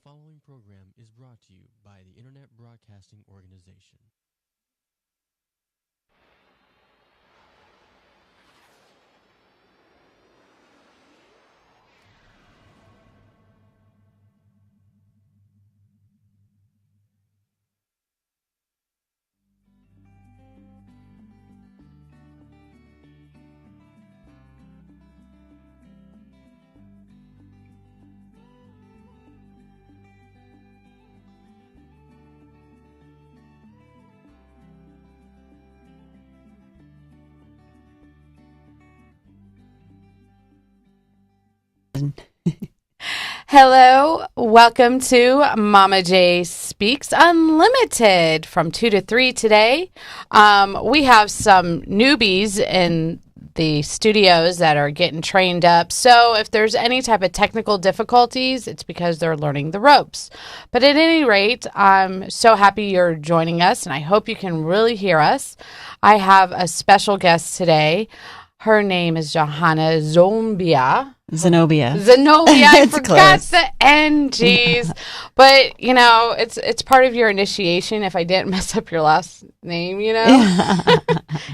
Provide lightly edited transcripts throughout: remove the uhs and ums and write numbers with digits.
following program is brought to you by the Internet Broadcasting Organization. Hello, welcome to Mama J Speaks Unlimited from 2 to 3 today. We have some newbies in the studios that are getting trained up. So if there's any type of technical difficulties, it's because they're learning the ropes. But at any rate, I'm so happy you're joining us, and I hope you can really hear us. I have a special guest today. Her name is Johanna Zenobia. I forgot close. the N, geez. But, you know, it's part of your initiation. If I didn't mess up your last name, you know,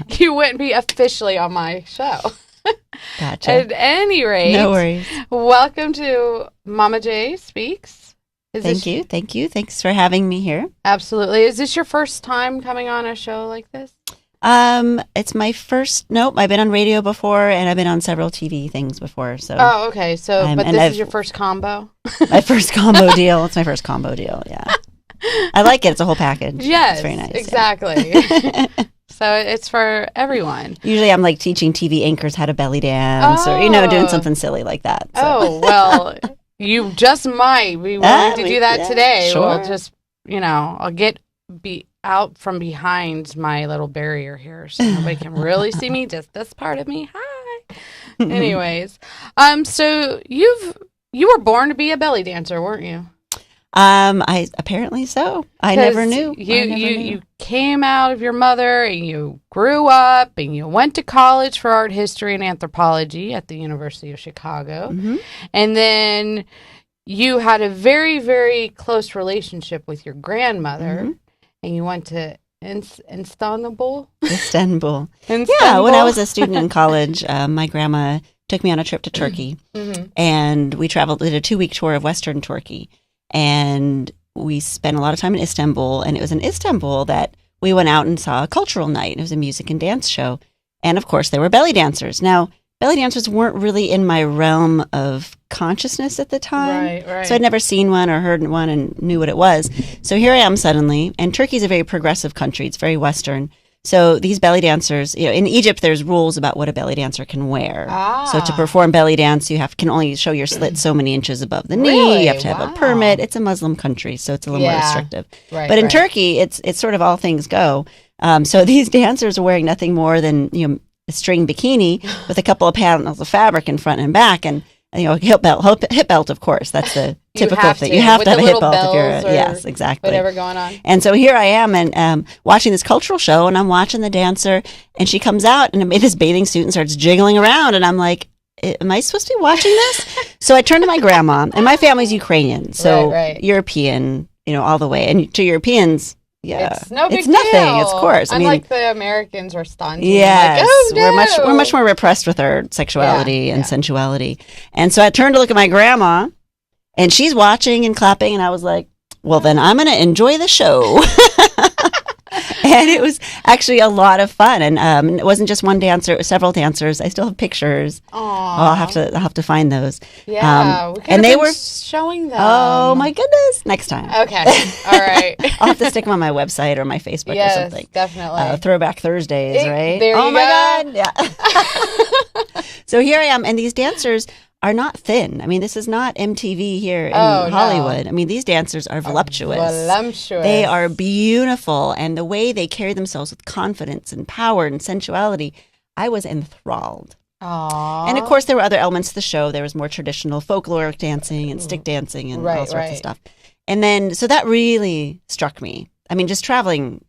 you wouldn't be officially on my show. Gotcha. At any rate, No worries. welcome to Mama J Speaks. Thank you. Thanks for having me here. Absolutely. Is this your first time coming on a show like this? It's my first. Nope, I've been on radio before, and I've been on several TV things before. So, Oh, okay. So, but and this is your first combo? my first combo deal. It's my first combo deal. Yeah, I like it. It's a whole package. Yes, it's very nice. exactly. So it's for everyone. Usually, I'm like teaching TV anchors how to belly dance, or doing something silly like that. So. Oh, well, you just might be willing to do that today. Sure. We'll just, I'll get out from behind my little barrier here so nobody can really see me, just this part of me. Hi. Anyways, so you were born to be a belly dancer, weren't you? I apparently so. I never knew. You came out of your mother and you grew up and you went to college for art history and anthropology at the University of Chicago. Mm-hmm. And then you had a very, very close relationship with your grandmother. Mm-hmm. And you went to Istanbul? Istanbul. Yeah, when I was a student in college, my grandma took me on a trip to Turkey. Mm-hmm. And we traveled, did a 2-week tour of Western Turkey. And we spent a lot of time in Istanbul. And it was in Istanbul that we went out and saw a cultural night. It was a music and dance show. And of course, there were belly dancers. Now, belly dancers weren't really in my realm of consciousness at the time. Right. So I'd never seen one or heard one and knew what it was. So here I am suddenly, and Turkey's a very progressive country. It's very Western. So these belly dancers, in Egypt, there's rules about what a belly dancer can wear. So to perform belly dance, you can only show your slit so many inches above the knee. Really? You have to have a permit. It's a Muslim country, so it's a little more restrictive. Right, but in Turkey, it's sort of all things go. So these dancers are wearing nothing more than, a string bikini with a couple of panels of fabric in front and back, and hip belt, of course. That's the typical thing. You have to have a hip belt if you're yes, exactly. Whatever going on. And so here I am, and watching this cultural show, and I'm watching the dancer, and she comes out in this bathing suit and starts jiggling around, and I'm like, am I supposed to be watching this? So I turn to my grandma, and my family's Ukrainian, so right. European, all the way, and to Europeans. Yeah, it's no big it's nothing. deal. Of course, Unlike the Americans are staunch. Yes, like, oh, no. we're much more repressed with our sexuality and sensuality. And so I turned to look at my grandma, and she's watching and clapping, and I was like, "Well, then I'm going to enjoy the show." And it was actually a lot of fun, and it wasn't just one dancer; it was several dancers. I still have pictures. Aww. I'll have to find those. Yeah, and they were showing them. Oh my goodness! Next time. Okay, all right. I'll have to stick them on my website or my Facebook or something. Definitely. Throwback Thursdays, right? There you my God! Yeah. So here I am, and these dancers are not thin. I mean, this is not MTV here in Hollywood. No. I mean, these dancers are voluptuous. Voluptuous. They are beautiful, and the way they carry themselves with confidence and power and sensuality, I was enthralled. Aww. And of course, there were other elements to the show. There was more traditional folkloric dancing and stick dancing and all sorts of stuff. And then, so that really struck me. I mean, just traveling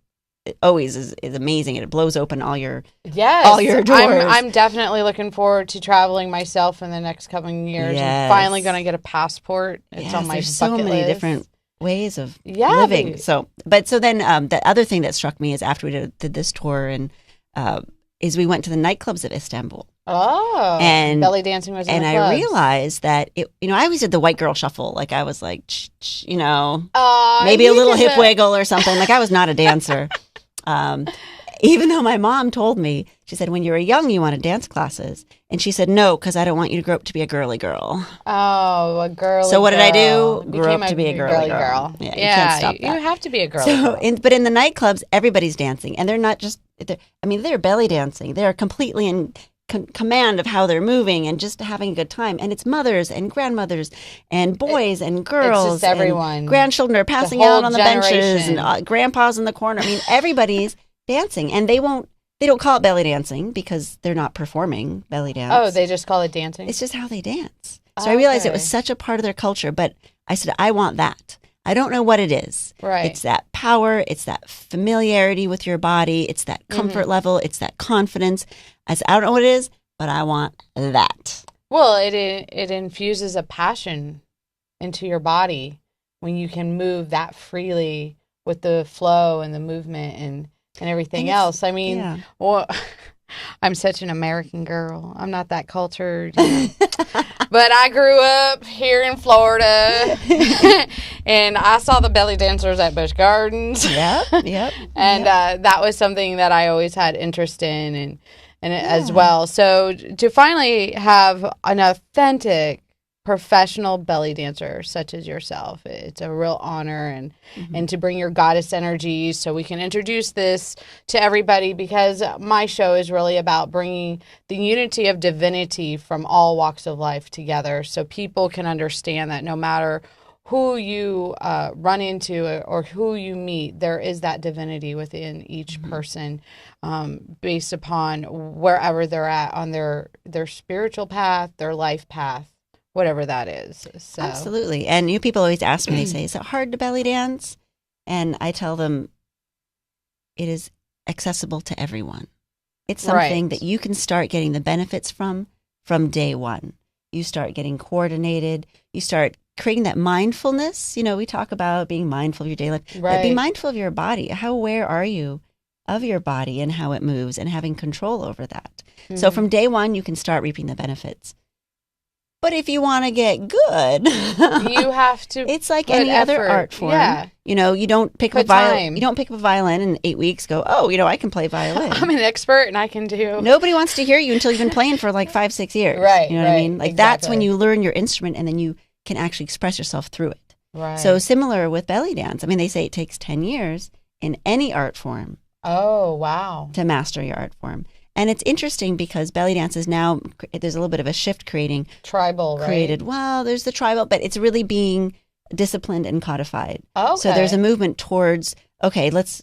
always is amazing. It blows open all your Yes, doors. I'm definitely looking forward to traveling myself in the next coming years. Yes. I'm finally going to get a passport. It's Yes, on my there's bucket so many list. different ways of Yeah, living. So then the other thing that struck me is after we did this tour and is we went to the nightclubs of Istanbul. Oh, And belly dancing was in and the I clubs. realized that I always did the white girl shuffle. Like I was like, maybe You a little did hip wiggle or something. Like I was not a dancer. Even though my mom told me, she said, when you were young, you wanted dance classes. And she said, no, because I don't want you to grow up to be a girly girl. Oh, a girly So what did I girl. do? Grow up to be a girly girl. Yeah, you can't stop that. You have to be a girly girl. But in the nightclubs, everybody's dancing. And they're not just, they're belly dancing. They're completely in command of how they're moving and just having a good time. And it's mothers and grandmothers and boys and girls. It's just everyone. And grandchildren are passing out on the benches and grandpa's in the corner. I mean, everybody's dancing. And they don't call it belly dancing because they're not performing belly dance. Oh, they just call it dancing? It's just how they dance. So I realized it was such a part of their culture. But I said, I want that. I don't know what it is. Right. It's that power. It's that familiarity with your body. It's that comfort level. It's that confidence. I said, I don't know what it is, but I want that. Well, it infuses a passion into your body when you can move that freely with the flow and the movement and everything else. I mean, well, I'm such an American girl. I'm not that cultured. But I grew up here in Florida, and I saw the belly dancers at Busch Gardens. Yep. And that was something that I always had interest in and as well. So to finally have an authentic professional belly dancer such as yourself, it's a real honor, and to bring your goddess energy so we can introduce this to everybody, because my show is really about bringing the unity of divinity from all walks of life together so people can understand that no matter who you run into or who you meet, there is that divinity within each person based upon wherever they're at on their spiritual path, their life path, whatever that is. So. Absolutely. And people always ask me, they say, is it hard to belly dance? And I tell them it is accessible to everyone. It's something that you can start getting the benefits from day one. You start getting coordinated. You start creating that mindfulness. We talk about being mindful of your daily life. But be mindful of your body. How aware are you of your body and how it moves and having control over that? Mm-hmm. So from day one, you can start reaping the benefits. But if you want to get good, you have to. It's like any other art form. Yeah. You don't pick up a violin. You don't pick up a violin in 8 weeks. Go, I can play violin. I'm an expert and I can do. Nobody wants to hear you until you've been playing for like 5-6 years. Right. You know what I mean? Like that's when you learn your instrument and then you can actually express yourself through it. Right. So similar with belly dance. I mean, they say it takes 10 years in any art form. Oh, wow. To master your art form. And it's interesting because belly dance is now, there's a little bit of a shift creating. Tribal, created. Well, there's the tribal, but it's really being disciplined and codified. Okay. So there's a movement towards, let's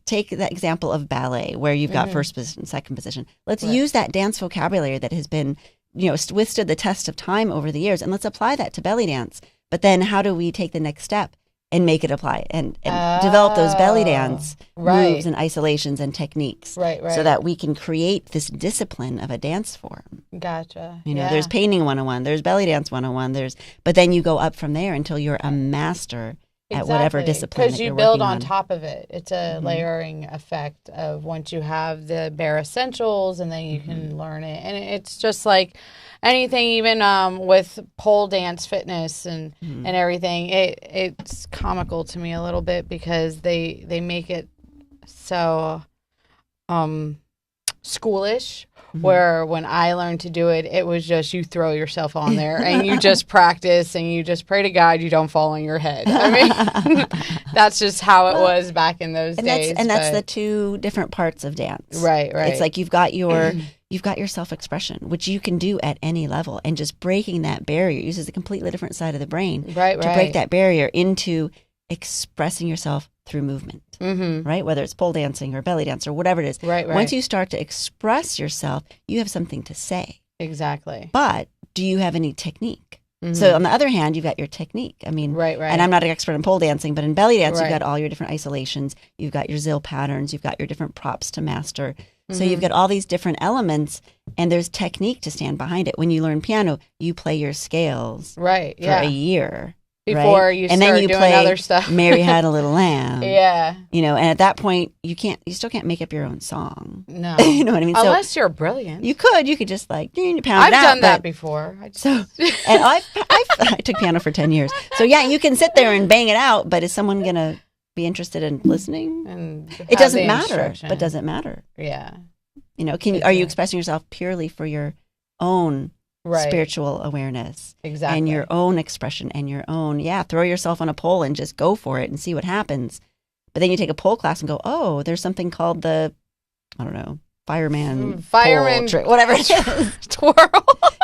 take that example of ballet where you've got first position, second position. Let's use that dance vocabulary that has been, withstood the test of time over the years, and let's apply that to belly dance. But then how do we take the next step and make it apply and develop those belly dance moves and isolations and techniques so that we can create this discipline of a dance form. Gotcha. There's painting 101, there's belly dance 101, but then you go up from there until you're a master at whatever discipline because you build on top of it. It's a layering effect of once you have the bare essentials and then you can learn it. And it's just like anything, even with pole dance fitness and everything, it's comical to me a little bit because they make it so schoolish. Where when I learned to do it, it was just you throw yourself on there and you just practice and you just pray to God you don't fall on your head. I mean, that's just how it was back in those days. That's the two different parts of dance. Right. It's like you've got your self-expression, which you can do at any level, and just breaking that barrier uses a completely different side of the brain to break that barrier into expressing yourself through movement, right? Whether it's pole dancing or belly dance or whatever it is. Right. Once you start to express yourself, you have something to say. Exactly. But do you have any technique? So on the other hand, you've got your technique. I mean, Right. and I'm not an expert in pole dancing, but in belly dance, Right. you've got all your different isolations. You've got your zill patterns. You've got your different props to master. So you've got all these different elements, and there's technique to stand behind it. When you learn piano, you play your scales Right. for a year. Before right? you and start then you doing play other stuff. Mary Had a Little Lamb. Yeah. You know, and at that point, you still can't make up your own song. No. You know what I mean? Unless you're brilliant. You could just like pound it out. I've done that before. And I took piano for 10 years. So yeah, you can sit there and bang it out, but is someone going to be interested in listening? And It doesn't matter, but does it matter? Yeah. You know, are you expressing yourself purely for your own spiritual awareness and your own expression and your own, throw yourself on a pole and just go for it and see what happens. But then you take a pole class and go, oh, there's something called the, I don't know, fireman pole trick, whatever it is. Twirl.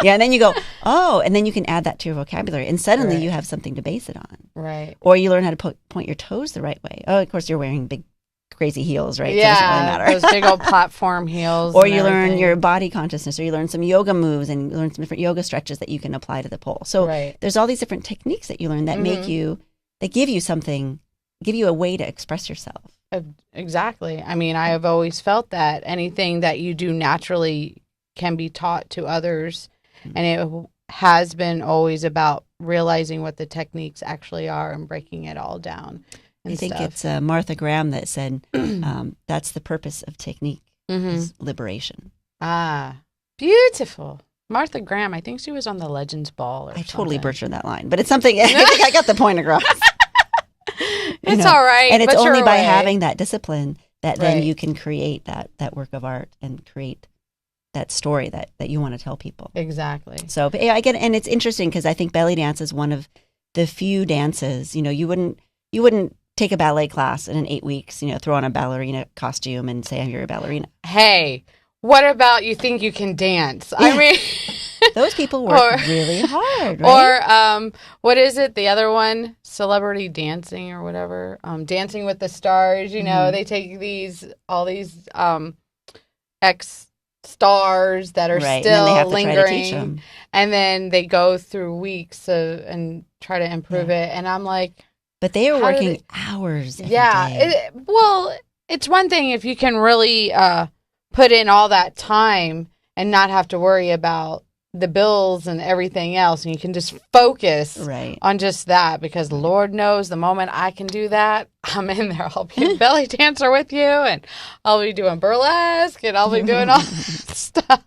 Yeah, and then you go, oh, and then you can add that to your vocabulary, and suddenly you have something to base it on. Right. Or you learn how to point your toes the right way. Oh, of course, you're wearing big, crazy heels, right? Yeah, so it doesn't really matter. those big old platform heels. Or you learn your body consciousness, or you learn some yoga moves and you learn some different yoga stretches that you can apply to the pole. So there's all these different techniques that you learn that make you, that give you something, give you a way to express yourself. Exactly. I mean, I have always felt that anything that you do naturally can be taught to others. And it has been always about realizing what the techniques actually are and breaking it all down. I think it's Martha Graham that said that's the purpose of technique, is liberation. Ah, beautiful. Martha Graham, I think she was on the Legends Ball or something. Totally butchered that line, but it's something, I think I got the point across. It's all right. And it's only by having that discipline that then you can create that work of art and create that story that you want to tell people. Exactly. So but I get, and it's interesting because I think belly dance is one of the few dances, you know, you wouldn't take a ballet class and in 8 weeks, you know, throw on a ballerina costume and say you're a ballerina. Hey, what about you think you can dance? I mean, those people work really hard, right? Or what is it? The other one, celebrity dancing or whatever. Dancing with the Stars. You know, they take all these ex stars that are still lingering, and then they go through weeks and try to improve it. And I'm like, but they are working hours. Every day. It's one thing if you can really put in all that time and not have to worry about the bills and everything else, and you can just focus on just that, because Lord knows the moment I can do that, I'm in there. I'll be a belly dancer with you, and I'll be doing burlesque, and I'll be doing all that stuff.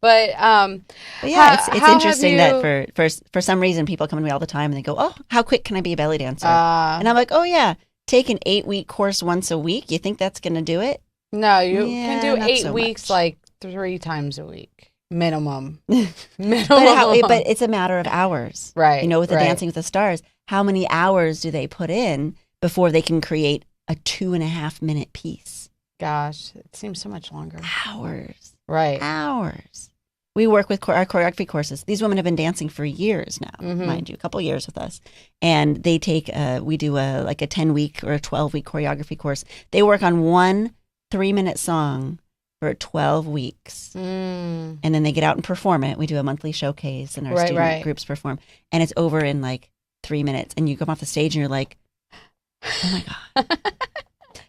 But yeah, it's interesting that for some reason people come to me all the time and they go, oh, how quick can I be a belly dancer? And I'm like, oh yeah, take an 8-week course once a week. You think that's going to do it? No, you can do 8 weeks like 3 times a week. Minimum. But it's a matter of hours. Right. You know, with the Dancing with the Stars, how many hours do they put in before they can create a 2.5 minute piece? Gosh, it seems so much longer. Hours. Right. Hours. We work with our choreography courses. These women have been dancing for years now, mind you, a couple years with us. And they take, we do a 10-week or a 12-week choreography course. They work on one 3-minute song for 12 weeks. And then they get out and perform it. We do a monthly showcase and our student groups perform. And it's over in like 3 minutes. And you come off the stage and you're like, oh my God.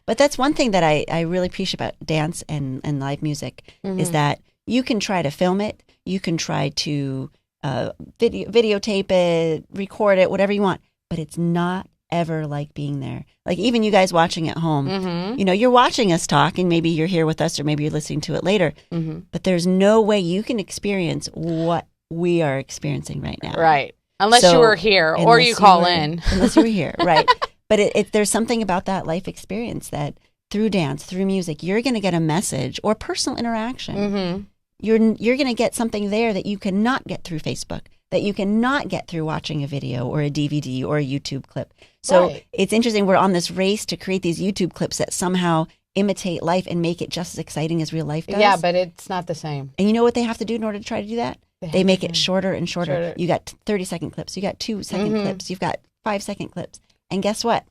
But that's one thing that I really appreciate about dance and live music is that you can try to film it. You can try to videotape it, record it, whatever you want. But it's not ever like being there. Like even you guys watching at home, you know, you're watching us talk and maybe you're here with us or maybe you're listening to it later. But there's no way you can experience what we are experiencing right now. Right. Unless you were here or you call in. Unless you were here. Right. But there's something about that life experience that through dance, through music, you're going to get a message or personal interaction. You're going to get something there that you cannot get through Facebook, that you cannot get through watching a video or a DVD or a YouTube clip. So it's interesting. We're on this race to create these YouTube clips that somehow imitate life and make it just as exciting as real life does. Yeah, but it's not the same. And you know what they have to do in order to try to do that? They make it shorter and shorter. You got 30-second clips. You got 2-second clips. You've got 5-second clips. And guess what?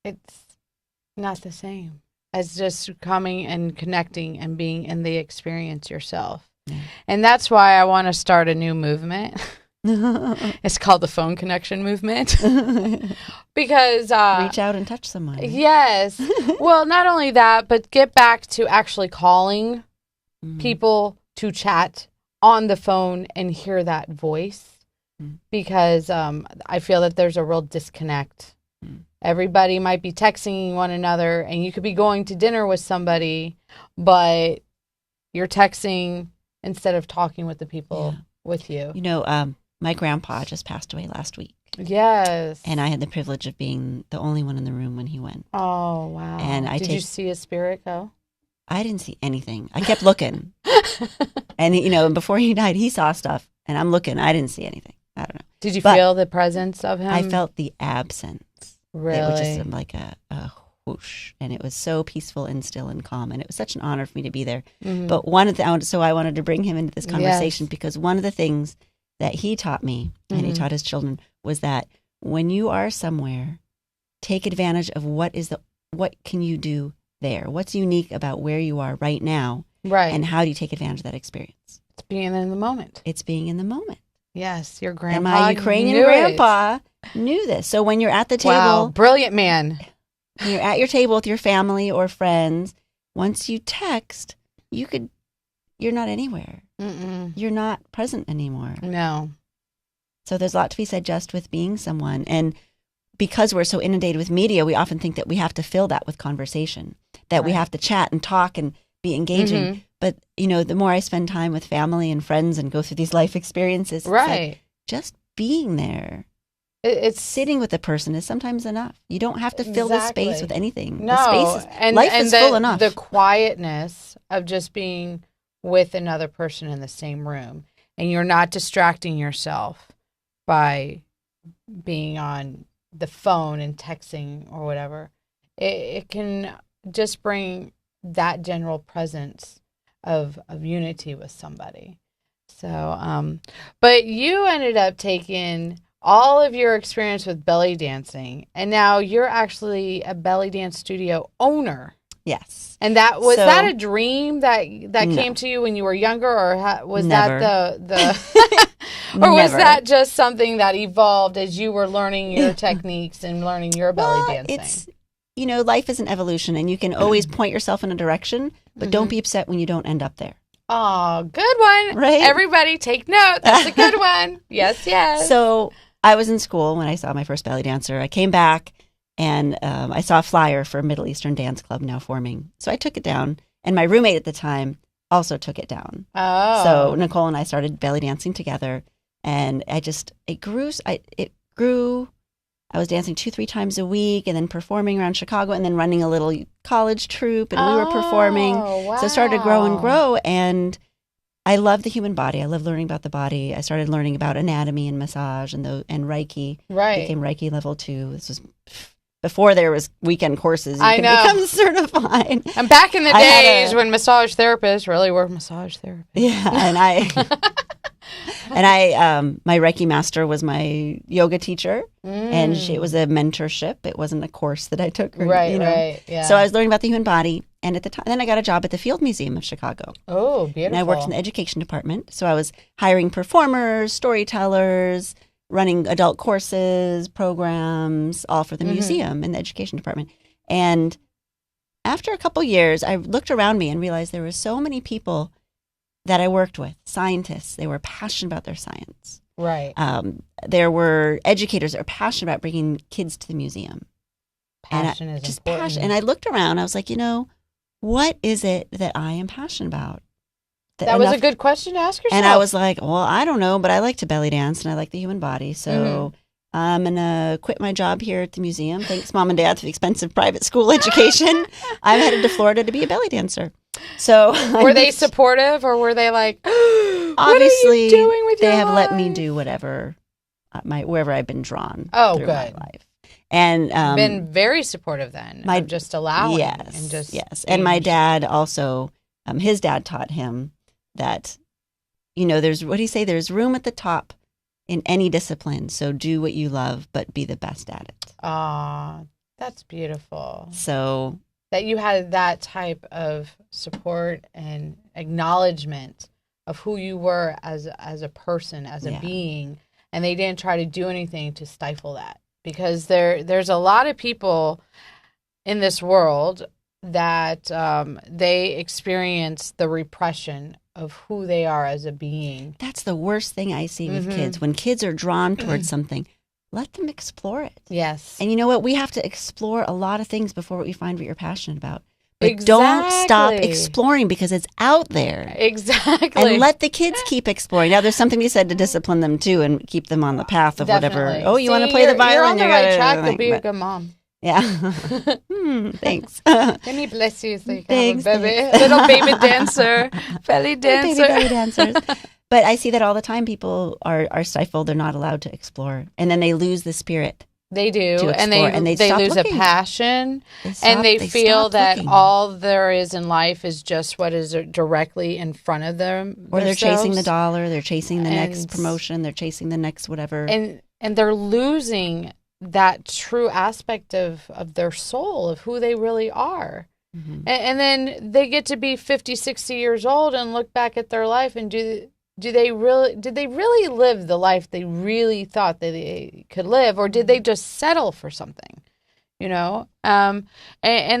It's not the same as just coming and connecting and being in the experience yourself. And that's why I want to start a new movement. It's called the phone connection movement. Because reach out and touch someone. Yes. Well, not only that, but get back to actually calling people to chat on the phone and hear that voice. Because I feel that there's a real disconnect. Everybody might be texting one another, and you could be going to dinner with somebody, but you're texting instead of talking with the people with you. You know, my grandpa just passed away last week. Yes. And I had the privilege of being the only one in the room when he went. Oh, wow. And Did you see his spirit go? I didn't see anything. I kept looking. And, you know, before he died, he saw stuff. And I'm looking. I didn't see anything. I don't know. Did you feel the presence of him? I felt the absence. Really? It was just like a whoosh. And it was so peaceful and still and calm. And it was such an honor for me to be there. But so I wanted to bring him into this conversation because one of the things that he taught me and he taught his children was that when you are somewhere, take advantage of what can you do there? What's unique about where you are right now? Right. And how do you take advantage of that experience? It's being in the moment. It's being in the moment. Yes, your grandpa. And my Ukrainian grandpa knew this. So when you're at the table. Wow, brilliant man. When you're at your table with your family or friends, once you text, you're not anywhere. You're not present anymore. No. So there's a lot to be said just with being someone. And because we're so inundated with media, we often think that we have to fill that with conversation, that we have to chat and talk and be engaging. But, you know, the more I spend time with family and friends and go through these life experiences, it's like just being there. It's sitting with a person is sometimes enough. You don't have to fill the space with anything. No. Life is full enough. The quietness of just being with another person in the same room, and you're not distracting yourself by being on the phone and texting or whatever. It can just bring that general presence of unity with somebody. So, but you ended up taking all of your experience with belly dancing, and now you're actually a belly dance studio owner. Yes. And that was that a dream that came to you when you were younger, or was Never. that the or was that just something that evolved as you were learning your techniques and learning your belly dancing? It's, you know, life is an evolution, and you can always point yourself in a direction, but don't be upset when you don't end up there. Oh, good one. Right? Everybody take note. That's a good one. Yes, yes. So I was in school when I saw my first belly dancer. I came back and I saw a flyer for a Middle Eastern dance club now forming. So I took it down, and my roommate at the time also took it down. Oh. So Nicole and I started belly dancing together, and it grew. I was dancing 2-3 times a week, and then performing around Chicago, and then running a little college troupe, and we were performing. Wow. So it started to grow and grow, and I love the human body. I love learning about the body. I started learning about anatomy and massage and Reiki. Right. Became Reiki level 2. This was before there was weekend courses. You can become certified. And back in the days when massage therapists really were massage therapists. Yeah, and my Reiki master was my yoga teacher, and it was a mentorship. It wasn't a course that I took. Right, yeah. So I was learning about the human body, and at the time, then I got a job at the Field Museum of Chicago. Oh, beautiful. And I worked in the education department, so I was hiring performers, storytellers, running adult courses, programs, all for the museum in the education department. And after a couple years, I looked around me and realized there were so many people that I worked with, scientists. They were passionate about their science. Right. There were educators that were passionate about bringing kids to the museum. Passion is important. Passion. And I looked around. I was like, what is it that I am passionate about? That was a good question to ask yourself. And I was like, well, I don't know, but I like to belly dance and I like the human body. So I'm going to quit my job here at the museum. Thanks, Mom and Dad, for the expensive private school education. I'm headed to Florida to be a belly dancer. So were they supportive, or were they like, obviously, what are you doing with your they have life? let me do whatever, wherever I've been drawn through my life. And been very supportive then, of just allowing. Yes. And my dad also, his dad taught him that, there's, what do you say? There's room at the top in any discipline. So do what you love, but be the best at it. Ah, that's beautiful. So that you had that type of support and acknowledgement of who you were as a person, as a being, and they didn't try to do anything to stifle that, because there's a lot of people in this world that they experience the repression of who they are as a being. That's the worst thing I see with kids. When kids are drawn towards something, let them explore it. Yes. And you know what? We have to explore a lot of things before we find what you're passionate about. But don't stop exploring, because it's out there. Exactly. And let the kids keep exploring. Now, there's something to be said to discipline them, too, and keep them on the path of whatever. Oh, you want to play the violin? You're on the right track to be a good mom. Yeah. Thanks. Let me bless you so you can have a baby. Little baby dancer. Belly dancer. Baby dancers. But I see that all the time. People are stifled. They're not allowed to explore. And then they lose the spirit. They do, and they lose looking. A passion, and they feel that looking. All there is in life is just what is directly in front of them. Or they're chasing the dollar, they're chasing the next promotion, they're chasing the next whatever. And they're losing that true aspect of their soul, of who they really are. Mm-hmm. And then they get to be 50, 60 years old and look back at their life and did they really live the life they really thought they could live, or did they just settle for something, and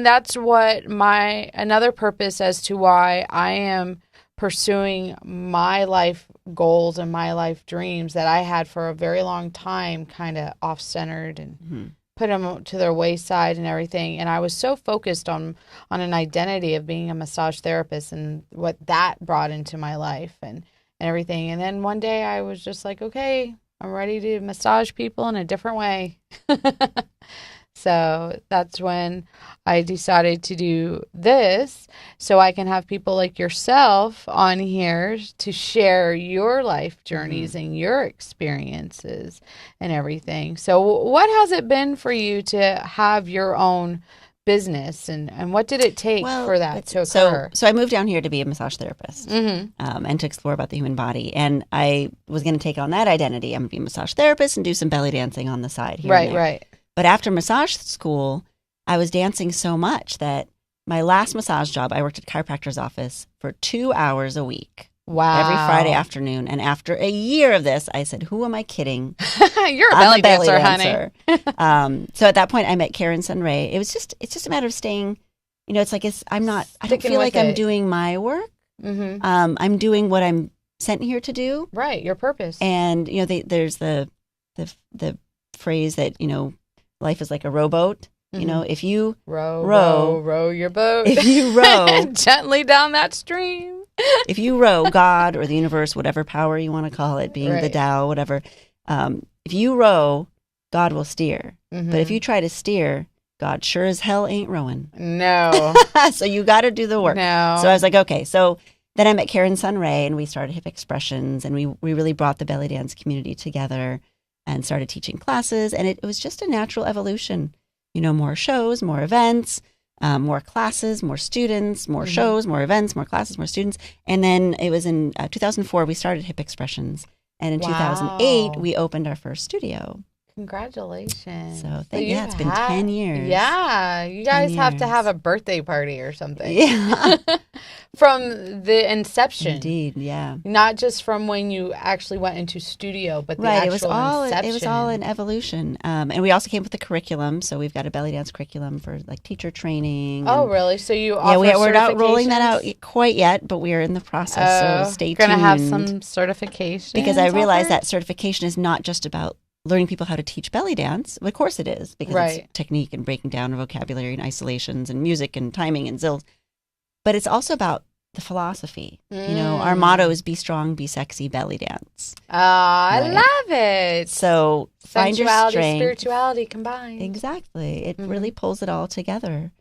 that's what another purpose as to why I am pursuing my life goals and my life dreams that I had for a very long time kind of off-centered and put them to their wayside and everything. And I was so focused on an identity of being a massage therapist and what that brought into my life and everything. And then one day I was just like, okay, I'm ready to massage people in a different way. So that's when I decided to do this, so I can have people like yourself on here to share your life journeys and your experiences and everything. So what has it been for you to have your own business, and what did it take for that to occur? So I moved down here to be a massage therapist and to explore about the human body. And I was going to take on that identity. I'm going to be a massage therapist and do some belly dancing on the side here. Right. But after massage school, I was dancing so much that my last massage job, I worked at a chiropractor's office for 2 hours a week. Wow. Every Friday afternoon. And after a year of this, I said, who am I kidding? You're a belly dancer, honey. So at that point, I met Karen Sunray. It's just a matter of staying, it's like, I don't feel like I'm doing my work. Mm-hmm. I'm doing what I'm sent here to do. Right. Your purpose. And, there's the phrase that, life is like a rowboat. Mm-hmm. If you row your boat. If you row gently down that stream. If you row, God or the universe, whatever power you want to call it, being the Tao, whatever, if you row, God will steer. Mm-hmm. But if you try to steer, God sure as hell ain't rowing. No. So you got to do the work. No. So I was like, okay. So then I met Karen Sunray, and we started Hip Expressions, and we really brought the belly dance community together and started teaching classes. And it was just a natural evolution. More shows, more events, more classes, more students, more shows, more events, more classes, more students. And then it was in 2004, we started Hip Expressions. And in 2008, we opened our first studio. Congratulations. So it's been 10 years. Yeah. You guys have to have a birthday party or something. Yeah. From the inception. Indeed, yeah. Not just from when you actually went into studio, but the actual inception. It was all an evolution. And we also came with the curriculum. So we've got a belly dance curriculum for like teacher training. Oh, really? So you offer we're not rolling that out quite yet, but we are in the process. So stay tuned. Going to have some certification. Because I realize that certification is not just about learning people how to teach belly dance. Of course it is, because it's technique and breaking down vocabulary and isolations and music and timing and zills. But it's also about the philosophy. Our motto is be strong, be sexy, belly dance. I love it. So find your strength. Spirituality combined. Exactly. It really pulls it all together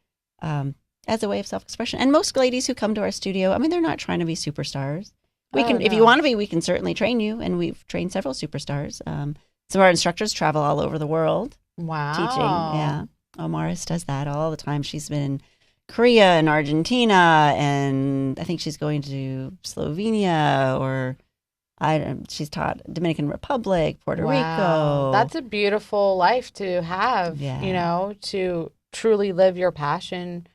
as a way of self-expression. And most ladies who come to our studio, they're not trying to be superstars. If you want to be, we can certainly train you. And we've trained several superstars. Some of our instructors travel all over the world. Wow. Teaching. Yeah. Omaris does that all the time. She's been in Korea and Argentina, and I think she's going to Slovenia, or she's taught Dominican Republic, Puerto Rico. That's a beautiful life to have, to truly live your passion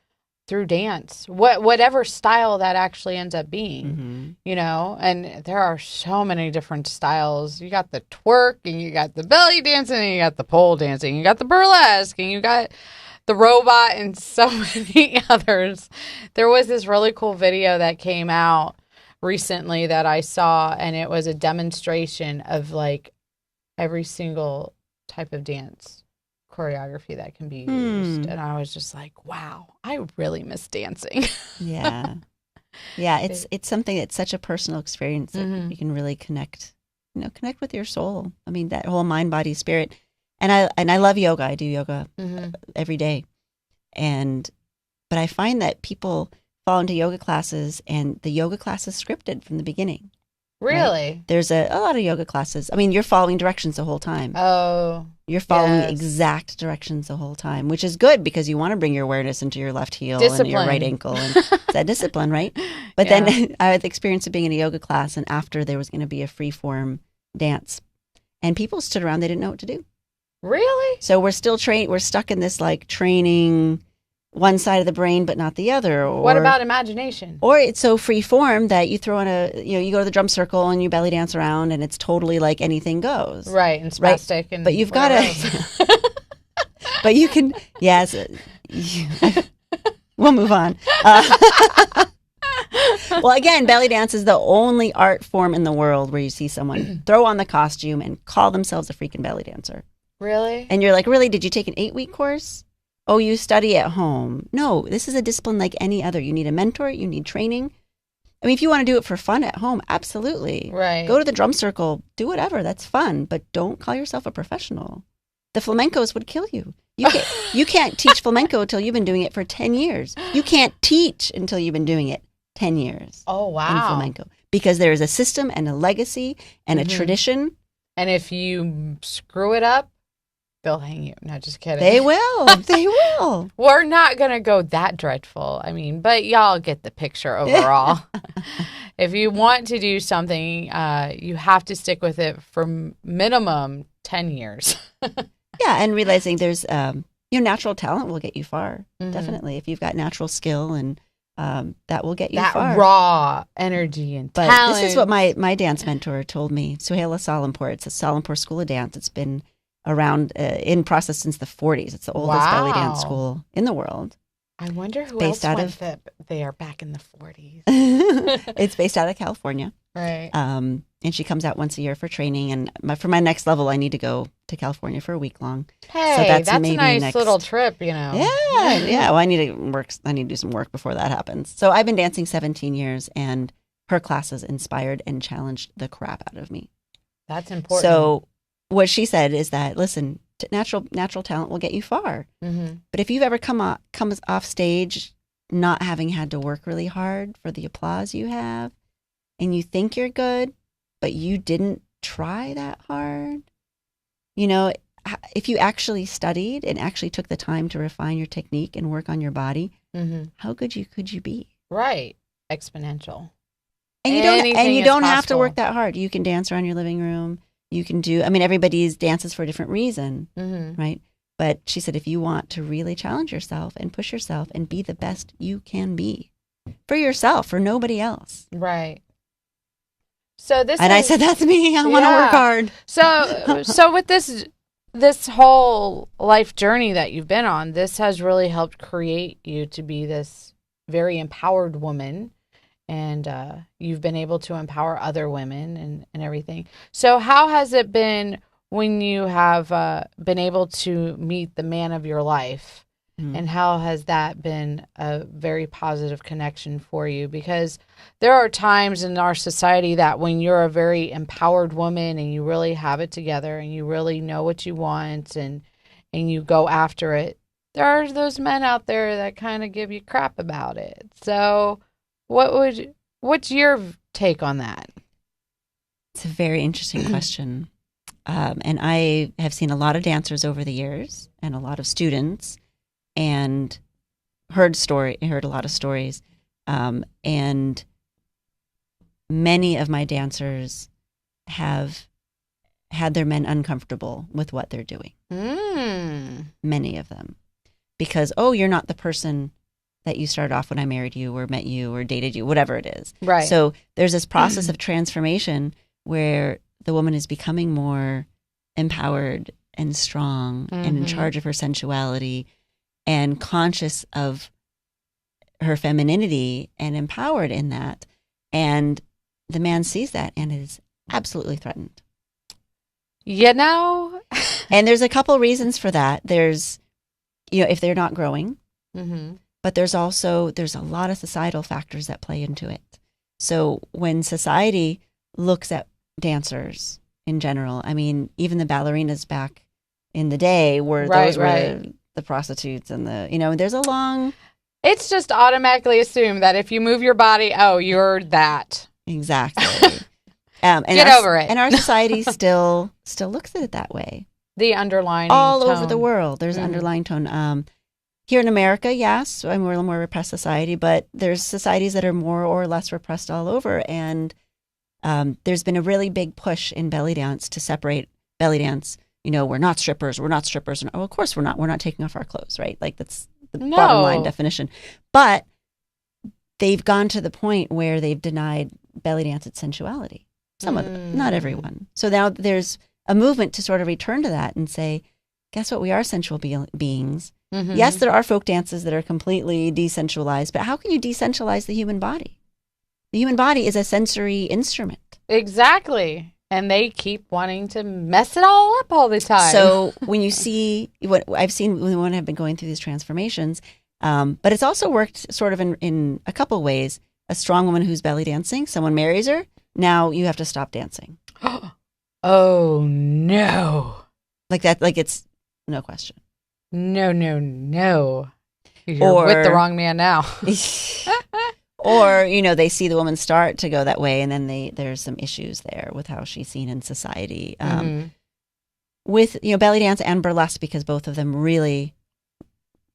through dance, whatever style that actually ends up being, Mm-hmm. you know. And there are so many different styles. You got the twerk, and you got the belly dancing, and you got the pole dancing, you got the burlesque, and you got the robot, and so many others. There was this really cool video that came out recently that I saw, and it was a demonstration of like every single type of dance choreography that can be used. And I was just like, wow, I really miss dancing. Yeah. Yeah, it's something that's such a personal experience that Mhm. you can really connect with your soul. I mean, that whole mind, body, spirit. And I love yoga. I do yoga Mhm. every day. But I find that people fall into yoga classes, and the yoga class is scripted from the beginning. Really? There's a lot of yoga classes. I mean, you're following directions the whole time. Oh, You're following yes. exact directions the whole time, which is good because you want to bring your awareness into your left heel and your right Discipline. ankle. And it's that discipline, right? But Yeah. then I had the experience of being in a yoga class, and after there was going to be a free form dance, and people stood around, they didn't know what to do. Really? So we're still we're stuck in this like training one side of the brain but not the other. Or What about imagination? Or it's so free form that you throw in you go to the drum circle and you belly dance around, and it's totally like anything goes. Right, and Right. spastic. And But you've got whatever else. to, but you can, yes. We'll move on. Well, again, belly dance is the only art form in the world where you see someone throw on the costume and call themselves a freaking belly dancer. Really? And you're like, really? Did you take an 8-week course? Oh, you study at home. No, this is a discipline like any other. You need a mentor. You need training. I mean, if you want to do it for fun at home, absolutely. Right. Go to the drum circle. Do whatever. That's fun. But don't call yourself a professional. The flamencos would kill you. You can't teach flamenco until you've been doing it for 10 years. You can't teach until you've been doing it 10 years Oh, in wow. flamenco. Because there is a system and a legacy and a Mhm. tradition. And if you screw it up, they'll hang you. No, just kidding. They will. They will. We're not going to go that dreadful. I mean, but y'all get the picture overall. If you want to do something, you have to stick with it for minimum 10 years. Yeah, and realizing there's natural talent will get you far. Mhm. Definitely, if you've got natural skill, and that will get you That far. raw energy and But talent. this is what my dance mentor told me. Suhaila Salampur. It's a Salampur School of Dance. It's been around in process since the 40s. It's the oldest belly dance Wow. school in the world. I wonder who based else out went of- there back in the 40s. It's based out of California. Right. And she comes out once a year for training. And for my next level, I need to go to California for a week long. Hey, that's that's a maybe nice next- little trip, you know. Yeah. Well, I need to work. I need to do some work before that happens. So I've been dancing 17 years, and her classes inspired and challenged the crap out of me. That's important. So what she said is that, listen, natural talent will get you far. Mhm. But if you've ever come off stage not having had to work really hard for the applause you have, and you think you're good, but you didn't try that hard, if you actually studied and actually took the time to refine your technique and work on your body, Mhm. how good could you be? Right. Exponential. And Anything you is don't have to possible. work that hard. You can dance around your living room. You can do, everybody's dances for a different reason, Mhm. right? But she said, if you want to really challenge yourself and push yourself and be the best you can be for yourself, for nobody else. Right. So this And I is- said, that's me. I want to work Yeah. hard. So with this whole life journey that you've been on, this has really helped create you to be this very empowered woman, and you've been able to empower other women and everything. So how has it been when you have been able to meet the man of your life? And how has that been a very positive connection for you? Because there are times in our society that when you're a very empowered woman and you really have it together and you really know what you want and you go after it, there are those men out there that kind of give you crap about it. So what's your take on that? It's a very interesting question. And I have seen a lot of dancers over the years and a lot of students, and heard a lot of stories. And many of my dancers have had their men uncomfortable with what they're doing. Many of them. Because, you're not the person that you started off when I married you or met you or dated you, whatever it is. Right. So there's this process of transformation where the woman is becoming more empowered and strong and in charge of her sensuality and conscious of her femininity and empowered in that. And the man sees that and is absolutely threatened. You know? And there's a couple reasons for that. There's, if they're not growing, but there's a lot of societal factors that play into it. So when society looks at dancers in general, I mean, even the ballerinas back in the day were the prostitutes and there's a long... It's just automatically assumed that if you move your body, you're that. Exactly. Get over it. And our society still looks at it that way. The underlying all tone. over the world, there's an underlying tone. Here in America, yes, we're a little more repressed society, but there's societies that are more or less repressed all over. And there's been a really big push in belly dance to separate belly dance. We're not strippers. We're not strippers. Oh, of course we're not. We're not taking off our clothes, right? Like that's the bottom line definition. But they've gone to the point where they've denied belly dance its sensuality. Some of them, not everyone. So now there's a movement to sort of return to that and say, guess what? We are sensual beings. Yes, there are folk dances that are completely desensualized, but how can you desensualize the human body? The human body is a sensory instrument. Exactly. And they keep wanting to mess it all up all the time. So when you see what I've seen when women have been going through these transformations, but it's also worked sort of in a couple ways. A strong woman who's belly dancing, someone marries her, now you have to stop dancing. Oh, no. Like that, like it's no question. No. You're with the wrong man now. Or, they see the woman start to go that way, and then there's some issues there with how she's seen in society. With, belly dance and burlesque, because both of them really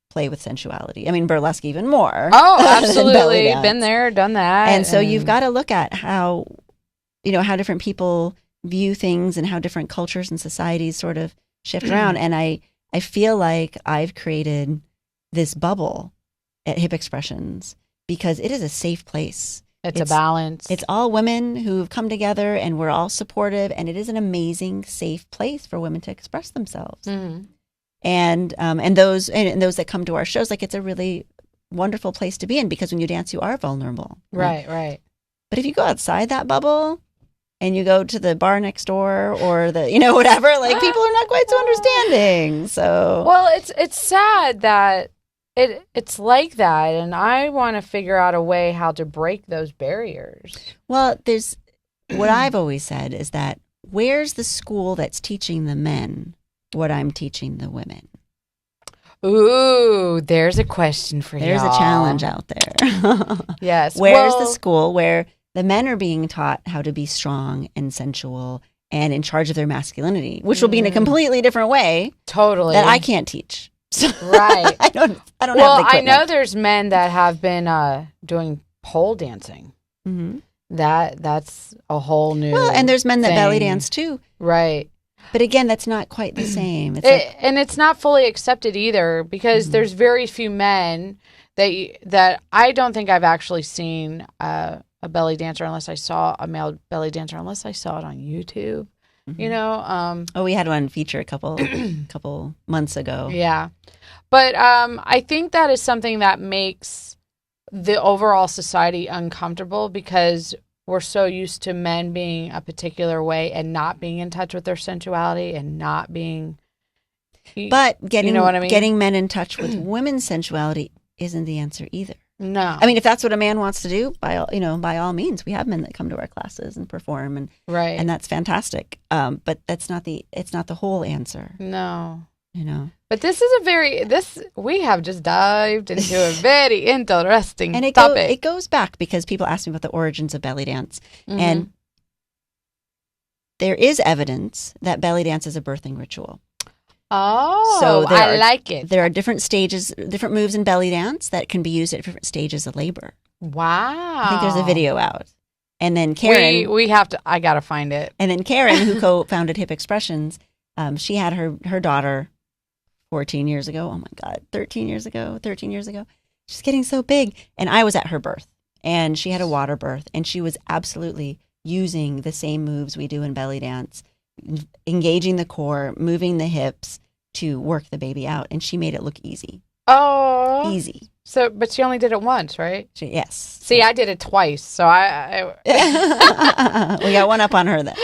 play with sensuality. I mean, burlesque even more. Oh, absolutely. Been there, done that. And so you've got to look at how different people view things and how different cultures and societies sort of shift around. And I feel like I've created this bubble at Hip Expressions because it is a safe place. It's a balance. It's all women who've come together and we're all supportive, and it is an amazing, safe place for women to express themselves. And those that come to our shows, like, it's a really wonderful place to be in because when you dance, you are vulnerable. Right. But if you go outside that bubble and you go to the bar next door or the, whatever, like, people are not quite so understanding. So, well, it's sad that it's like that, and I want to figure out a way how to break those barriers. Well, there's what I've always said is that where's the school that's teaching the men what I'm teaching the women? Ooh, there's a question for you. There's a challenge out there. Yes. Where's the school where the men are being taught how to be strong and sensual and in charge of their masculinity, which will be in a completely different way. Totally. That I can't teach. Right. I don't have the Well, I equipment. know there's men that have been doing pole dancing. That's a whole new and there's men that thing. belly dance too. Right. But again, that's not quite the same. It's And it's not fully accepted either because there's very few men that I don't think I've actually seen a belly dancer unless I saw a male belly dancer, unless I saw it on YouTube. we had one feature a couple months ago. Yeah. But I think that is something that makes the overall society uncomfortable because we're so used to men being a particular way and not being in touch with their sensuality and not being. But getting, you know what I mean? Getting men in touch with women's sensuality isn't the answer either. No. I mean, if that's what a man wants to do, by all means, we have men that come to our classes and perform, and that's fantastic. But it's not the whole answer. No. But this is we have just dived into a very interesting and topic. It goes back because people ask me about the origins of belly dance, and there is evidence that belly dance is a birthing ritual. Oh, so I like it. There are different stages, different moves in belly dance that can be used at different stages of labor. Wow. I think there's a video out. And then Karen... I got to find it. And then Karen, who co-founded Hip Expressions, she had her daughter 14 years ago. Oh my God, 13 years ago. she's getting so big. And I was at her birth, and she had a water birth, and she was absolutely using the same moves we do in belly dance, engaging the core, moving the hips to work the baby out. And she made it look easy. Oh. Easy. So, but she only did it once, right? Yes. See, I did it twice, so I we got one up on her then.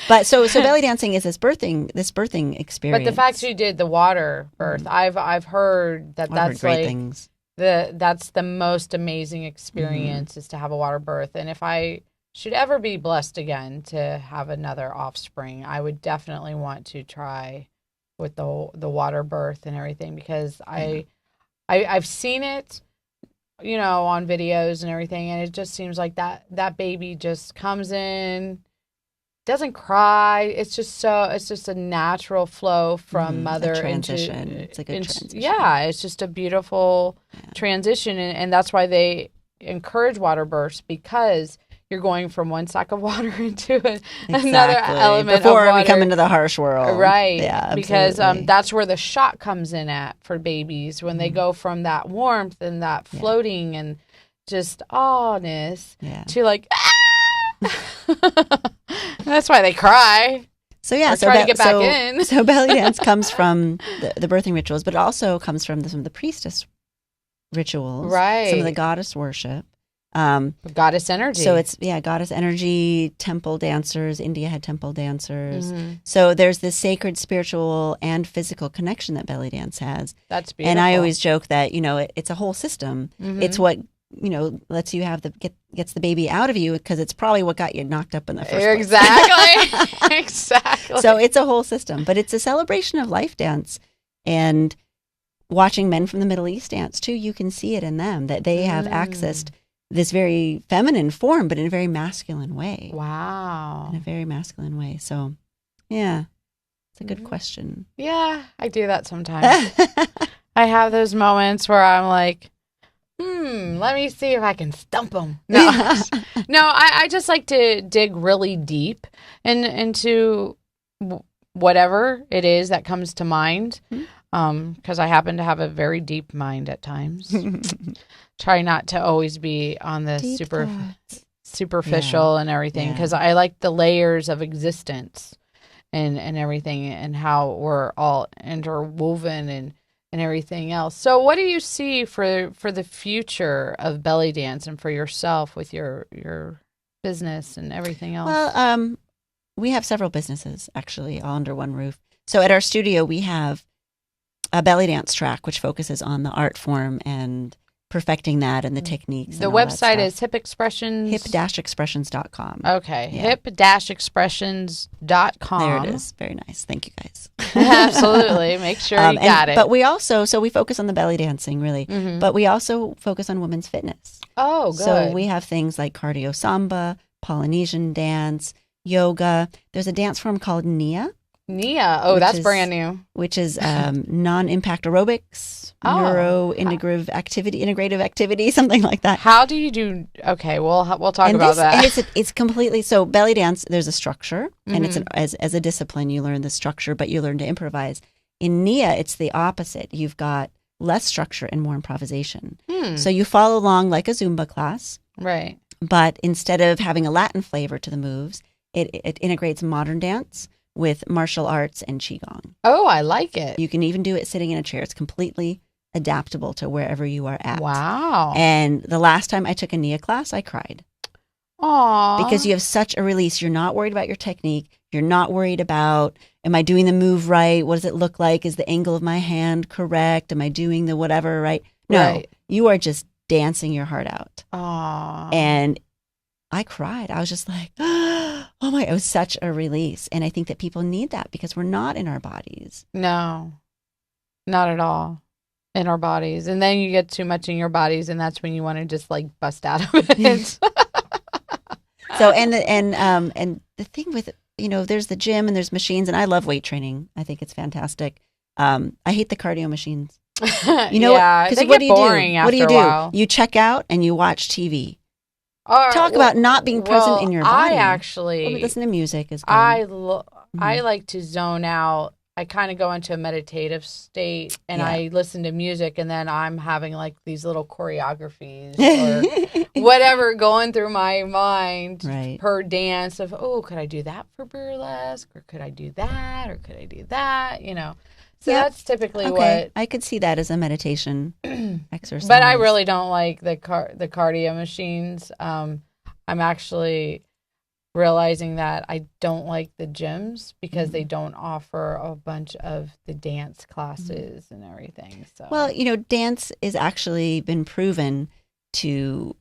But so belly dancing is this birthing experience. But the fact she did the water birth, I've heard that that's great like things. that's the most amazing experience is to have a water birth. And if I should ever be blessed again to have another offspring, I would definitely want to try with the water birth and everything, because I've seen it, you know, on videos and everything, and it just seems like that baby just comes in, doesn't cry. It's just a natural flow from mother transition. into It's a good transition. Yeah, it's just a beautiful transition, and that's why they encourage water births, because you're going from one sack of water into another element before of water. we come into the harsh world, right? Yeah, because absolutely. that's where the shock comes in at for babies when they go from that warmth and that floating and just awness to like, that's why they cry. So yeah, try to get back in. So belly dance comes from the birthing rituals, but it also comes from some of the priestess rituals, right? Some of the goddess worship. Goddess energy. So it's goddess energy, temple dancers. India had temple dancers. So there's this sacred spiritual and physical connection that belly dance has. That's beautiful. And I always joke that, you know, it's a whole system. It's what, you know, lets you have gets the baby out of you, because it's probably what got you knocked up in the first place. Exactly. Exactly. So it's a whole system, but it's a celebration of life dance. And watching men from the Middle East dance too, you can see it in them, that they have accessed this very feminine form, but in a very masculine way. Wow. In a very masculine way. So, yeah, it's a good question. Yeah, I do that sometimes. I have those moments where I'm like, let me see if I can stump them. No, I just like to dig really deep into whatever it is that comes to mind, because I happen to have a very deep mind at times. Try not to always be on the superficial and everything, because I like the layers of existence and everything, and how we're all interwoven and everything else. So what do you see for the future of belly dance and for yourself with your business and everything else? Well, we have several businesses actually all under one roof. So at our studio, we have a belly dance track, which focuses on the art form and perfecting that and the techniques. The website is Hip Expressions. hip-expressions.com. Okay. Hip-expressions.com. There it is. Very nice. Thank you, guys. Absolutely. Make sure you got it. But we also, so we focus on the belly dancing, really. But we also focus on women's fitness. Oh, good. So we have things like cardio samba, Polynesian dance, yoga. There's a dance form called Nia. Nia. Oh, that's brand new. Which is non-impact aerobics, integrative activity, something like that. How do you do? Okay, we'll talk about that. And it's completely, so belly dance, there's a structure, and it's as a discipline, you learn the structure, but you learn to improvise. In Nia, it's the opposite. You've got less structure and more improvisation. So you follow along like a Zumba class. Right. But instead of having a Latin flavor to the moves, it integrates modern dance with martial arts and Qigong. Oh, I like it. You can even do it sitting in a chair. It's completely adaptable to wherever you are at. Wow. And the last time I took a Nia class, I cried. Aww. Because you have such a release. You're not worried about your technique. You're not worried about, am I doing the move right? What does it look like? Is the angle of my hand correct? Am I doing the whatever right? No, you are just dancing your heart out. Aww. And I cried. I was just like, oh my, it was such a release. And I think that people need that because we're not in our bodies. No, not at all in our bodies. And then you get too much in your bodies, and that's when you want to just like bust out of it. So, and the thing with, you know, there's the gym and there's machines, and I love weight training. I think it's fantastic. I hate the cardio machines. You know, yeah, they get boring after a while. You check out and you watch TV. Talk about not being present in your body. I actually listen to music is good. I like to zone out. I kind of go into a meditative state and Yeah. I listen to music, and then I'm having like these little choreographies or whatever going through my mind Right. per dance of, oh, could I do that for burlesque, or could I do that, or could I do that, you know. So Yep. that's typically Okay, what. I could see that as a meditation exercise. But I really don't like the cardio machines. I'm actually realizing that I don't like the gyms because they don't offer a bunch of the dance classes and everything. So Well, dance is actually been proven to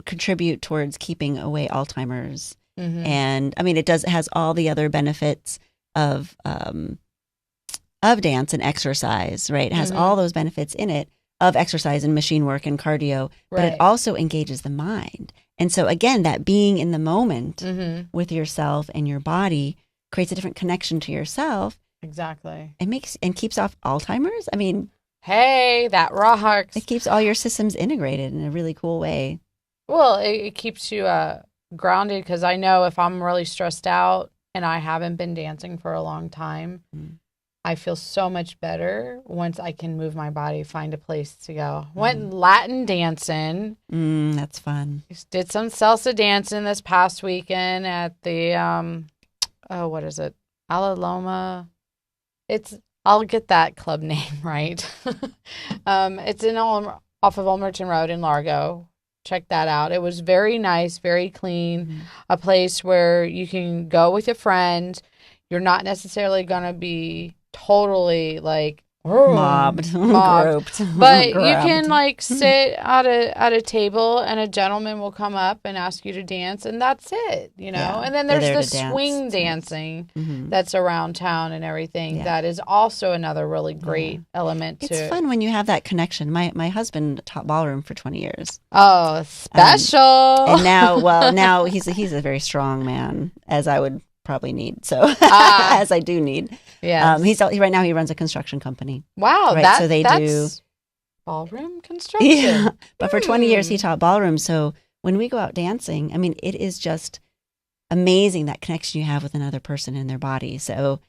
contribute towards keeping away Alzheimer's, and I mean it has all the other benefits of dance and exercise, right? It has all those benefits in it of exercise and machine work and cardio, but it also engages the mind. And so again, that being in the moment with yourself and your body creates a different connection to yourself. Exactly. It makes and keeps off Alzheimer's. I mean, hey, that rocks. it keeps all your systems integrated in a really cool way. Well, it keeps you grounded, because I know if I'm really stressed out and I haven't been dancing for a long time, I feel so much better once I can move my body, find a place to go. Went Latin dancing. That's fun. Did some salsa dancing this past weekend at the, what is it? Alaloma. I'll get that club name right. It's off of Old Merchant Road in Largo. Check that out. It was very nice, very clean, a place where you can go with a friend. You're not necessarily going to be totally like mobbed, groped, but you grabbed. can like sit at a table and a gentleman will come up and ask you to dance, and that's it, Yeah, and then they're there's there the to swing dance. dancing that's around town and everything. Yeah. That is also another really great element to It's fun when you have that connection. My husband taught ballroom for 20 years. Oh, special. And now he's a very strong man, as I would probably need. So as I do need. Yeah. Right now he runs a construction company. Wow. Right. So that's do ballroom construction. Yeah. But for 20 years he taught ballroom. So when we go out dancing, I mean, it is just amazing that connection you have with another person in their body. So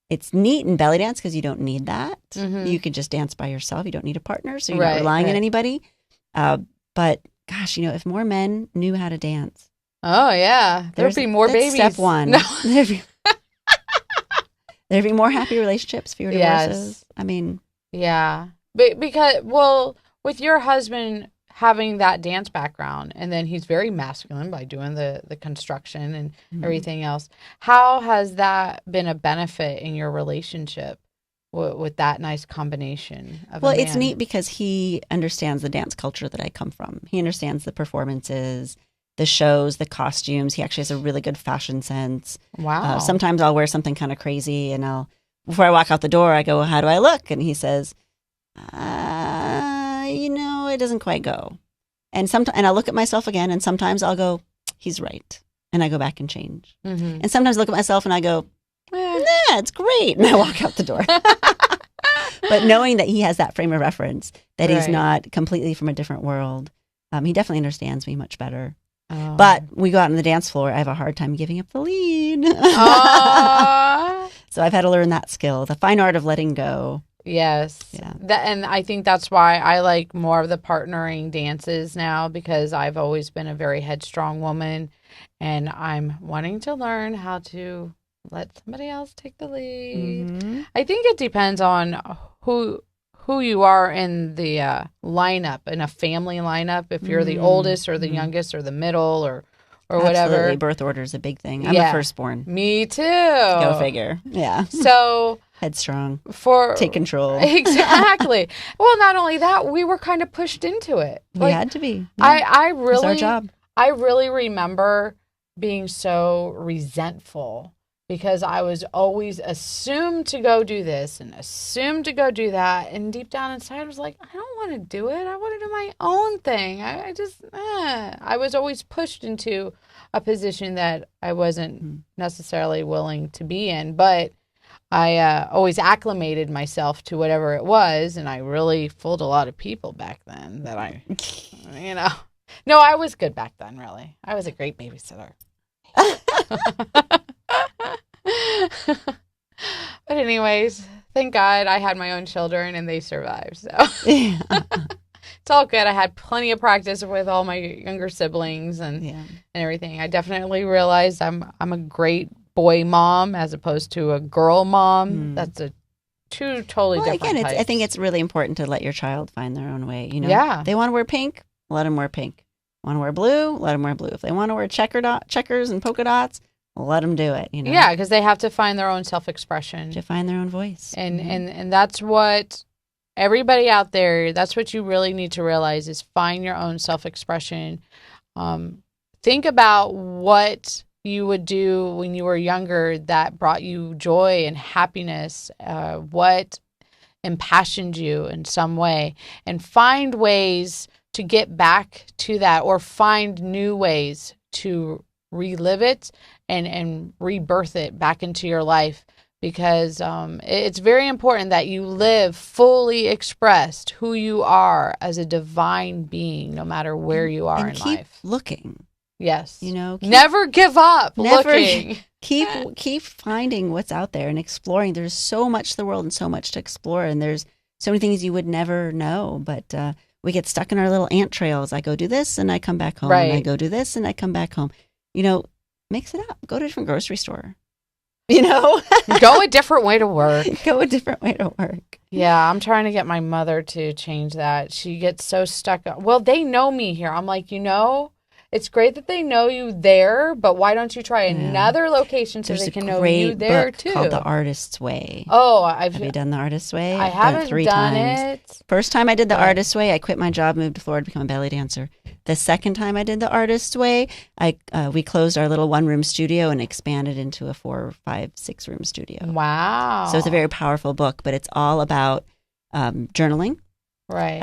it's neat in belly dance because you don't need that. You can just dance by yourself. You don't need a partner. So you're not relying on anybody. But gosh, if more men knew how to dance. Oh, yeah. There'd be more babies. Step one. No. There'd be more happy relationships, fewer divorces. Yes. I mean. Yeah. Because, with your husband having that dance background, and then he's very masculine by doing the construction and everything else, how has that been a benefit in your relationship with that nice combination of a man? It's neat because he understands the dance culture that I come from. He understands the performances, the shows, the costumes. He actually has a really good fashion sense. Wow. Sometimes I'll wear something kind of crazy, and before I walk out the door, I go, "How do I look?" And he says, it doesn't quite go. And I'll look at myself again, and sometimes I'll go, "He's right," and I go back and change. And sometimes I look at myself and I go, "Nah, it's great," and I walk out the door. But knowing that he has that frame of reference, that he's not completely from a different world, he definitely understands me much better. Oh. But we go out on the dance floor, I have a hard time giving up the lead. So I've had to learn that skill, the fine art of letting go. Yes. Yeah. And I think that's why I like more of the partnering dances now, because I've always been a very headstrong woman, and I'm wanting to learn how to let somebody else take the lead. I think it depends on who you are in the lineup, in a family lineup, if you're the oldest or the youngest or the middle or whatever. Absolutely. Birth order is a big thing. I'm a firstborn. Me too. Go figure. Yeah. So headstrong. Take control. Exactly. Well, not only that, we were kind of pushed into it. We had to be. Yeah. I really, it's our job. I really remember being so resentful because I was always assumed to go do this and assumed to go do that. And deep down inside, I was like, I don't want to do it. I want to do my own thing. I was always pushed into a position that I wasn't necessarily willing to be in. But I always acclimated myself to whatever it was. And I really fooled a lot of people back then that No, I was good back then, really. I was a great babysitter. But anyways, thank God I had my own children and they survived. So Yeah. it's all good. I had plenty of practice with all my younger siblings and everything. I definitely realized I'm a great boy mom as opposed to a girl mom. That's two totally different types. I think it's really important to let your child find their own way. Yeah. They want to wear pink, let them wear pink. Want to wear blue, let them wear blue. If they want to wear checkers and polka dots, let them do it. Yeah, because they have to find their own self-expression. To find their own voice. And that's what everybody out there, that's what you really need to realize is find your own self-expression. Think about what you would do when you were younger that brought you joy and happiness, what impassioned you in some way, and find ways to get back to that or find new ways to relive it and rebirth it back into your life, because it's very important that you live fully expressed who you are as a divine being, no matter where you are in keep life. Looking. Yes. Never give up looking. Keep finding what's out there and exploring. There's so much to the world and so much to explore, and there's so many things you would never know, but we get stuck in our little ant trails. I go do this and I come back home. Right. And I go do this and I come back home. Mix it up. Go to a different grocery store. Go a different way to work. Go a different way to work. Yeah, I'm trying to get my mother to change that. She gets so stuck. Well, they know me here. I'm like, it's great that they know you there, but why don't you try another location so they can know you there too? There's a great book called The Artist's Way. Oh, have you done The Artist's Way? I haven't done done it. 3 times. First time I did The Artist's Way, I quit my job, moved to Florida to become a belly dancer. The second time I did The Artist's Way, we closed our little 1-room studio and expanded into a 4, 5, 6-room studio. Wow. So it's a very powerful book, but it's all about journaling. Right.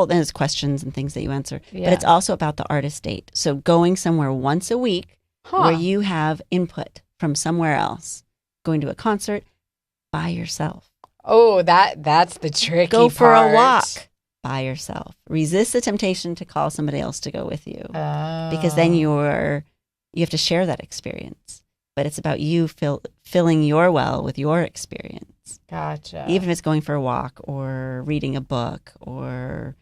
There's questions and things that you answer, but it's also about the artist date. So going somewhere once a week where you have input from somewhere else, going to a concert by yourself. Oh, that's the tricky part. Go for a walk by yourself. Resist the temptation to call somebody else to go with you, because then you have to share that experience. But it's about you filling your well with your experience. Gotcha. Even if it's going for a walk or reading a book or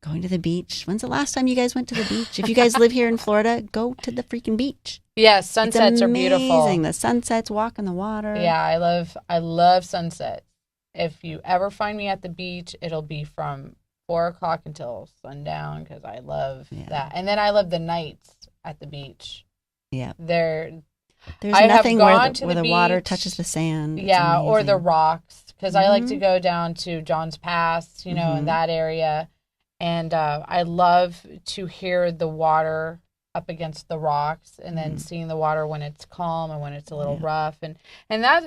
going to the beach. When's the last time you guys went to the beach? If you guys live here in Florida, go to the freaking beach. Yes, sunsets are beautiful. Amazing. The sunsets, walk in the water. Yeah, I love sunsets. If you ever find me at the beach, it'll be from 4 o'clock until sundown, because I love that. And then I love the nights at the beach. Yeah. There's nothing where the water touches the sand. Yeah, or the rocks, because I like to go down to John's Pass, in that area. And I love to hear the water up against the rocks, and then seeing the water when it's calm and when it's a little rough. And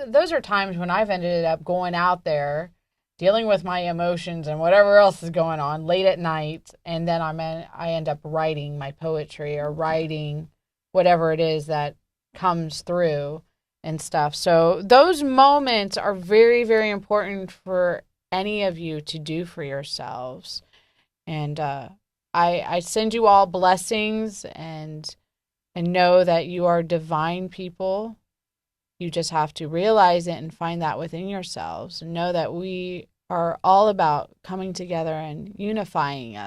those are times when I've ended up going out there, dealing with my emotions and whatever else is going on late at night. And then I end up writing my poetry or writing whatever it is that comes through and stuff. So those moments are very, very important for any of you to do for yourselves. And I send you all blessings and know that you are divine people. You just have to realize it and find that within yourselves, and know that we are all about coming together and unifying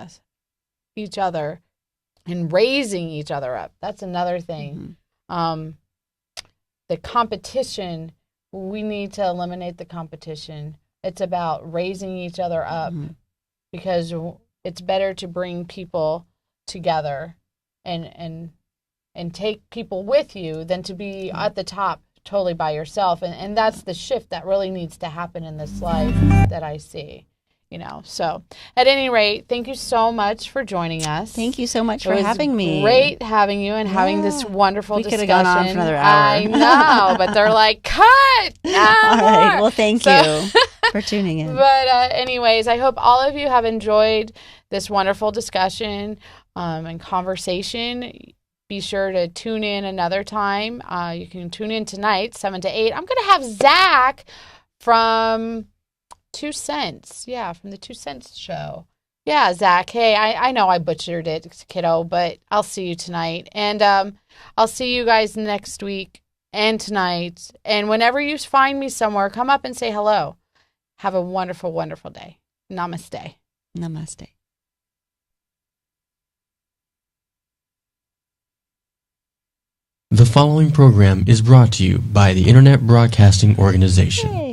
each other and raising each other up. That's another thing. The competition, we need to eliminate the competition. It's about raising each other up, because it's better to bring people together and take people with you than to be at the top totally by yourself. And that's the shift that really needs to happen in this life that I see. So at any rate, thank you so much for joining us. Thank you so much for having me. Great having you and having this wonderful discussion. We could have gone on for another hour. I know, but they're like, cut! All right. Well, thank you for tuning in. But anyways, I hope all of you have enjoyed this wonderful discussion and conversation. Be sure to tune in another time. You can tune in tonight, 7 to 8. I'm going to have Zach from 2 Cents. Yeah, from the 2 Cents show. Yeah, Zach. Hey, I know I butchered it, kiddo, but I'll see you tonight. And I'll see you guys next week. and tonight. And whenever you find me somewhere, come up and say hello. Have a wonderful, wonderful day. Namaste. Namaste. The following program is brought to you by the Internet Broadcasting Organization.